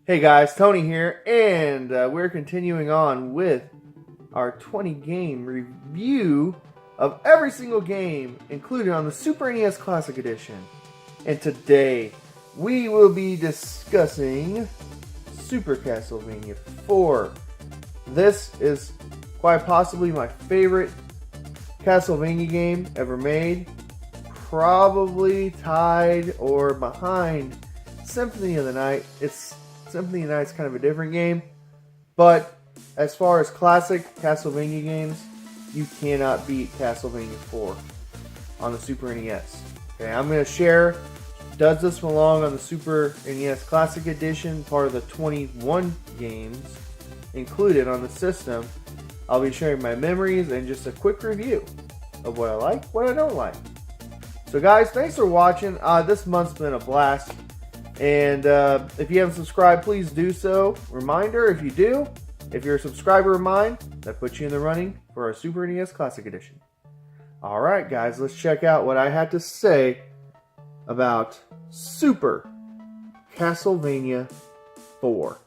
Hey guys, Tony here, and we're continuing on with our 20 game review of every single game included on the Super NES Classic Edition. And today we will be discussing Super Castlevania IV. This is quite possibly my favorite Castlevania game ever made, probably tied or behind Symphony of the Night. Symphony of the Night's kind of a different game, but as far as classic Castlevania games, you cannot beat Castlevania IV on the Super NES. Okay, I'm going to share does this belong on the Super NES Classic Edition, part of the 21 games included on the system. I'll be sharing my memories and just a quick review of what I like, what I don't like. So guys, thanks for watching. This month's been a blast. And if you haven't subscribed, please do so. Reminder, if you do, if you're a subscriber of mine, that puts you in the running for our Super NES Classic Edition. Alright guys, let's check out what I had to say about Super Castlevania IV.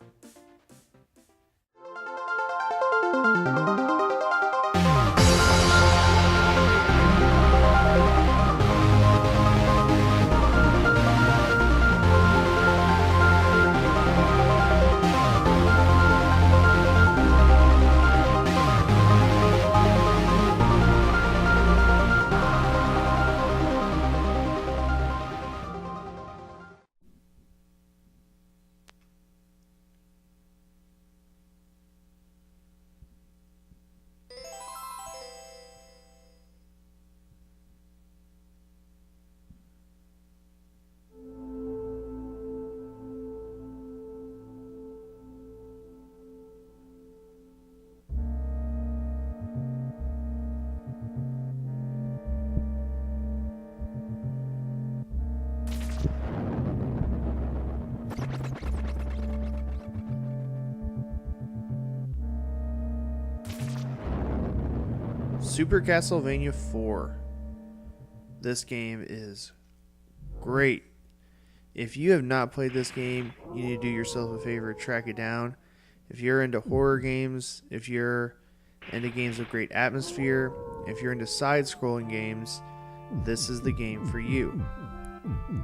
Super Castlevania IV. This game is great. If you have not played this game, you need to do yourself a favor, track it down. If you're into horror games, if you're into games with great atmosphere, if you're into side-scrolling games, this is the game for you.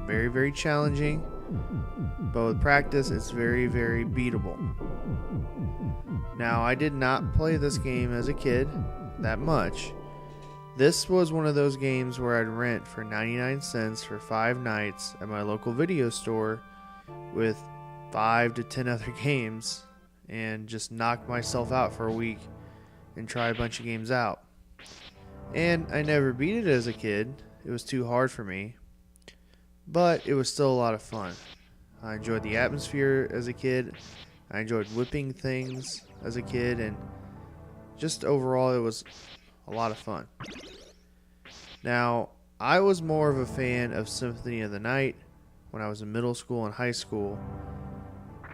Very, very challenging, but with practice, it's very, very beatable. Now, I did not play this game as a kid that much. This was one of those games where I'd rent for 99 cents for 5 nights at my local video store with 5 to 10 other games and just knock myself out for a week and try a bunch of games out. And I never beat it as a kid. It was too hard for me, but it was still a lot of fun. I enjoyed the atmosphere as a kid. I enjoyed whipping things as a kid, and just overall it was a lot of fun. Now, I was more of a fan of Symphony of the Night when I was in middle school and high school.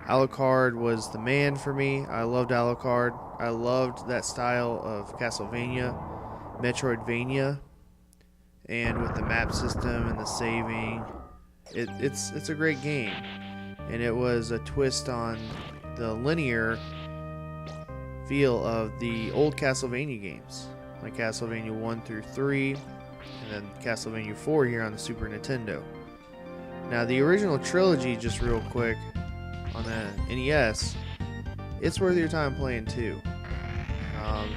Alucard was the man for me. I loved Alucard. I loved that style of Castlevania, Metroidvania, and with the map system and the saving, it's a great game. And it was a twist on the linear feel of the old Castlevania games, like Castlevania 1 through 3, and then Castlevania 4 here on the Super Nintendo. Now, the original trilogy, just real quick, on the NES, it's worth your time playing too.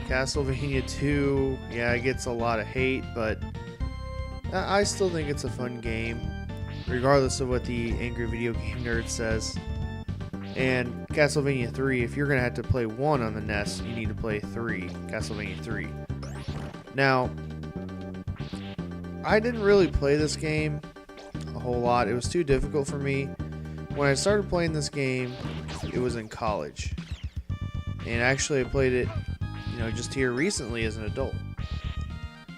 Castlevania 2, yeah, it gets a lot of hate, but I still think it's a fun game, regardless of what the Angry Video Game Nerd says. And Castlevania 3, if you're going to have to play 1 on the NES, you need to play 3, Castlevania 3. Now, I didn't really play this game a whole lot. It was too difficult for me. When I started playing this game, it was in college. And actually I played it, just here recently as an adult.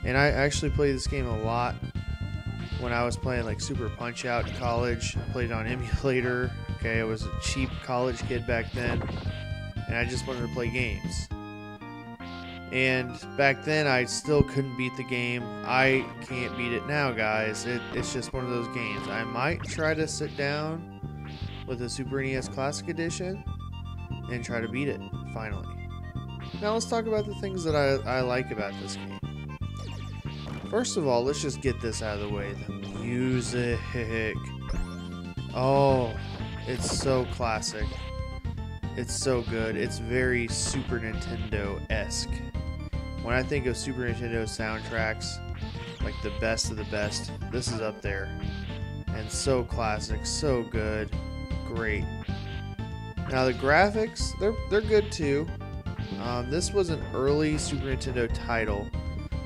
And I actually played this game a lot when I was playing like Super Punch-Out in college. I played it on emulator. Okay, I was a cheap college kid back then, and I just wanted to play games. And back then, I still couldn't beat the game. I can't beat it now, guys. It's just one of those games. I might try to sit down with the Super NES Classic Edition and try to beat it, finally. Now let's talk about the things that I like about this game. First of all, let's just get this out of the way. The music. Oh, it's so classic. It's so good. It's very Super Nintendo-esque. When I think of Super Nintendo soundtracks, like the best of the best, this is up there. And so classic, so good, great. Now the graphics, they're good too. This was an early Super Nintendo title,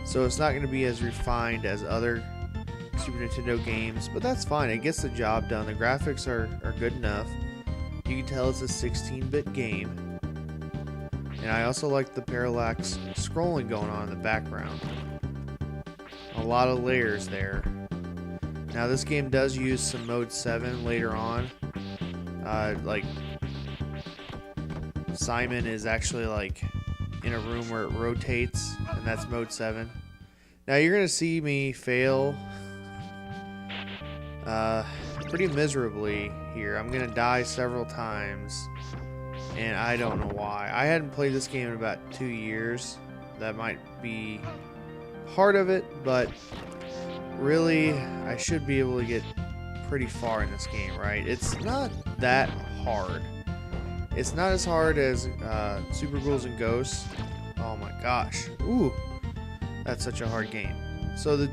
so it's not going to be as refined as other Super Nintendo games, but that's fine. It gets the job done. The graphics are good enough. You can tell it's a 16-bit game. And I also like the parallax scrolling going on in the background. A lot of layers there. Now this game does use some Mode 7 later on. Like Simon is actually like in a room where it rotates, and that's Mode 7. Now you're gonna see me fail pretty miserably here. I'm gonna die several times, and I don't know why. I hadn't played this game in about 2 years. That might be part of it, but really I should be able to get pretty far in this game, right? It's not that hard. It's not as hard as Super Ghouls and Ghosts. Oh my gosh. Ooh, that's such a hard game. So the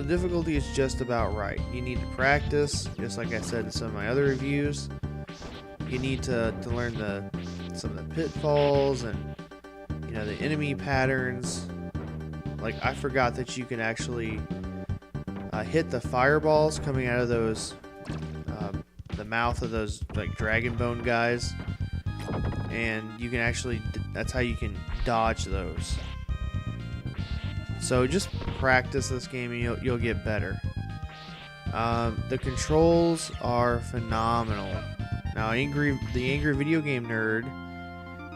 difficulty is just about right. You need to practice, just like I said in some of my other reviews. You need to learn some of the pitfalls and the enemy patterns. Like I forgot that you can actually hit the fireballs coming out of those the mouth of those like dragon bone guys, and you can actually, that's how you can dodge those. So just practice this game and you'll get better. The controls are phenomenal. Now the Angry Video Game Nerd,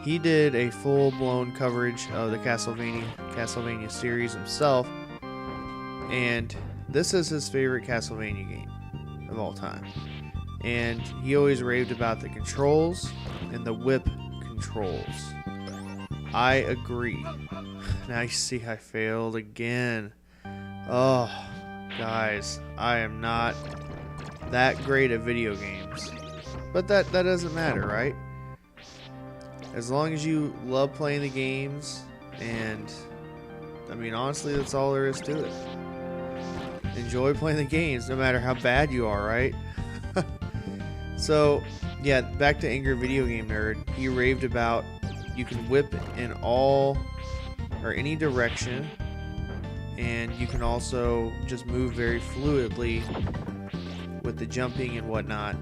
he did a full-blown coverage of the Castlevania series himself, and this is his favorite Castlevania game of all time. And he always raved about the controls and the whip controls. I agree. Now you see I failed again. Oh, guys, I am not that great at video games. But that doesn't matter, right? As long as you love playing the games, and I mean, honestly, that's all there is to it. Enjoy playing the games no matter how bad you are, right? So, yeah, back to Angry Video Game Nerd. He raved about you can whip in all or any direction, and you can also just move very fluidly with the jumping and whatnot.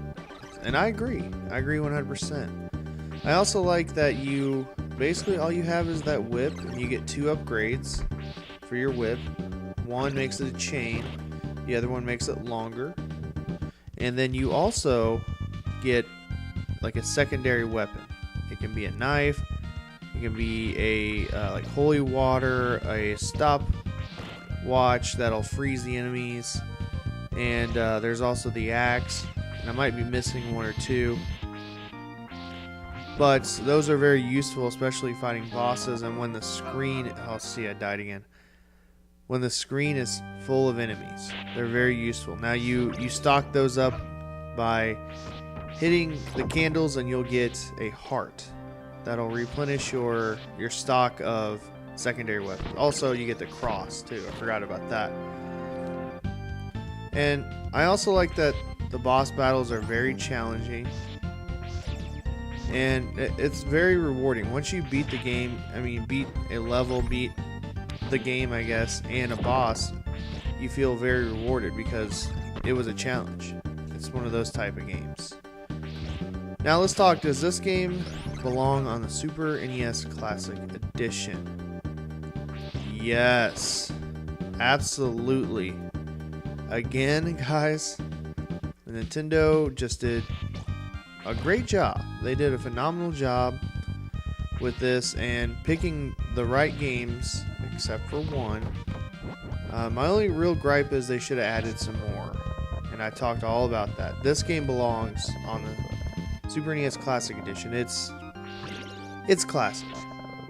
And I agree 100%. I also like that you basically all you have is that whip, and you get 2 upgrades for your whip. One makes it a chain, the other one makes it longer, and then you also get like a secondary weapon. It can be a knife, it can be a like holy water, a stopwatch that'll freeze the enemies, and there's also the axe, and I might be missing 1 or 2, but those are very useful, especially fighting bosses. And when the screen, oh, see, I died again. When the screen is full of enemies, they're very useful. Now you stock those up by hitting the candles, and you'll get a heart that'll replenish your stock of secondary weapons. Also, you get the cross too. I forgot about that. And I also like that the boss battles are very challenging, and it's very rewarding. Once you beat the game, I mean beat a level, beat the game, I guess, and a boss, you feel very rewarded because it was a challenge. It's one of those type of games. Now let's talk, does this game belong on the Super NES Classic Edition? Yes, absolutely. Again, guys, Nintendo just did a great job. They did a phenomenal job with this and picking the right games, except for one. My only real gripe is they should have added some more, and I talked all about that. This game belongs on the Super NES Classic Edition. It's classic.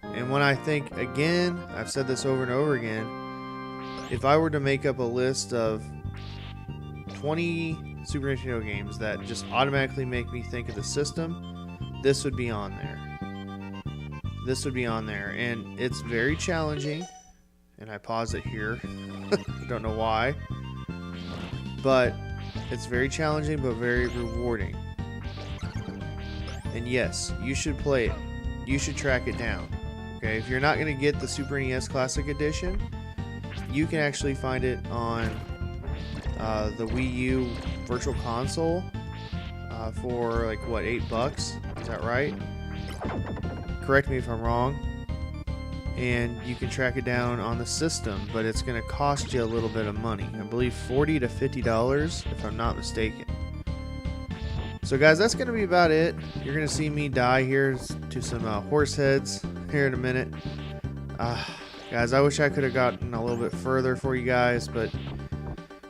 And when I think, again, I've said this over and over again, if I were to make up a list of 20 Super Nintendo games that just automatically make me think of the system, this would be on there. This would be on there. And it's very challenging. And I pause it here. Don't know why. But it's very challenging, but very rewarding. And yes, you should play it. You should track it down. Okay, if you're not going to get the Super NES Classic Edition, you can actually find it on the Wii U Virtual Console for like what, $8? Is that right? Correct me if I'm wrong. And you can track it down on the system, but it's going to cost you a little bit of money. I believe $40 to $50 if I'm not mistaken. So guys, that's going to be about it. You're going to see me die here to some horse heads here in a minute. Guys, I wish I could have gotten a little bit further for you guys, but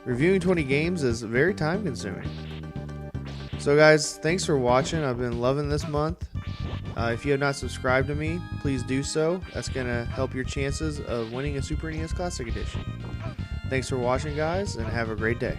reviewing 20 games is very time consuming. So guys, thanks for watching. I've been loving this month. If you have not subscribed to me, please do so. That's going to help your chances of winning a Super NES Classic Edition. Thanks for watching, guys, and have a great day.